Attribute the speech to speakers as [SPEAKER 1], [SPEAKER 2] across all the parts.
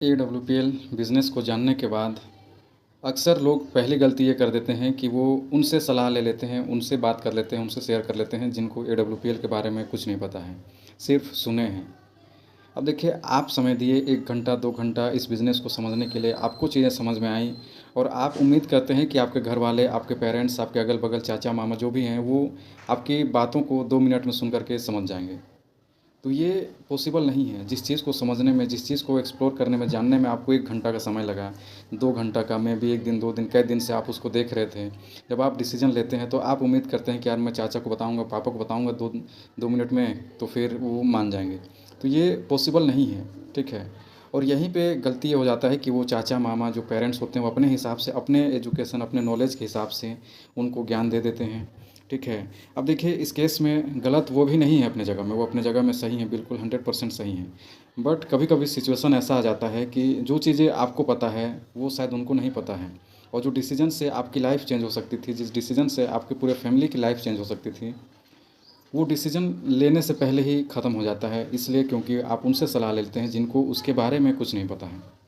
[SPEAKER 1] AWPL business को जानने के बाद अक्सर लोग पहली गलती ये कर देते हैं कि वो उनसे सलाह ले लेते हैं, उनसे बात कर लेते हैं, उनसे शेयर कर लेते हैं जिनको AWPL के बारे में कुछ नहीं पता है, सिर्फ़ सुने हैं। अब देखिए आप समय दिए 1 घंटा, 2 घंटा इस बिज़नेस को समझने के लिए, आपको चीज़ें समझ में आईं और आप उम्मीद करते हैं कि आपके घरवाले, आपके पेरेंट्स, आपके अगल-बगल चाचा-मामा जो भी हैं, वो आपकी बातों को 2 मिनट में सुन कर के समझ जाएँगे। तो ये पॉसिबल नहीं है। जिस चीज़ को समझने में, जिस चीज़ को एक्सप्लोर करने में, जानने में आपको 1 घंटा का समय लगा, 2 घंटा का, मेबी 1 दिन, 2 दिन, कई दिन से आप उसको देख रहे थे। जब आप डिसीज़न लेते हैं तो आप उम्मीद करते हैं कि यार मैं चाचा को बताऊँगा, पापा को बताऊँगा 2 मिनट में तो फिर वो मान जाएँगे। तो ये पॉसिबल नहीं है, ठीक है? और यहीं पे गलती ये हो जाता है कि वो चाचा-मामा जो पेरेंट्स होते हैं वो अपने हिसाब से, अपने एजुकेशन, अपने नॉलेज के हिसाब से उनको ज्ञान दे देते हैं। ठीक है। अब देखिए इस केस में गलत वो भी नहीं है अपनी जगह में, वो अपनी जगह में सही हैं, बिल्कुल 100% सही हैं। बट कभी-कभी सिचुएशन ऐसा आ जाता है कि जो चीज़ें आपको पता है, वो शायद उनको नहीं पता है। और जो डिसीज़न से आपकी लाइफ़ चेंज हो सकती थी, जिस डिसीज़न से आपकी पूरे फैमिली की लाइफ़ चेंज हो सकती थी, वो डिसीज़न लेने से पहले ही ख़त्म हो जाता है। इसलिए क्योंकि आप उनसे सलाह लेते हैं जिनको उसके बारे में कुछ नहीं पता है।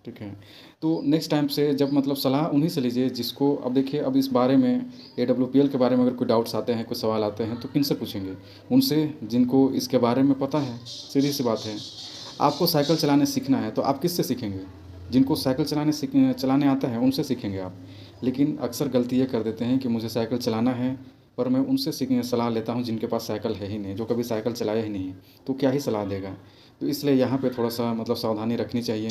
[SPEAKER 1] ठीक है। तो नेक्स्ट टाइम से जब मतलब सलाह उन्हीं से लीजिए जिसको, अब देखिए अब इस बारे में AWPL के बारे में अगर कोई डाउट्स आते हैं, कोई सवाल आते हैं तो किनसे पूछेंगे? उनसे जिनको इसके बारे में पता है, सीधी-सी बात है। आपको साइकिल चलाने सीखना है तो आप किससे सीखेंगे? जिनको साइकिल चलाने आता है उनसे सीखेंगे आप। लेकिन अक्सर गलती ये कर देते हैं कि मुझे साइकिल चलाना है, पर मैं उनसे सलाह लेता हूँ जिनके पास साइकिल है ही नहीं, जो कभी साइकिल चलाया ही नहीं है, तो क्या ही सलाह देगा? तो इसलिए यहाँ पे थोड़ा-सा मतलब सावधानी रखनी चाहिए।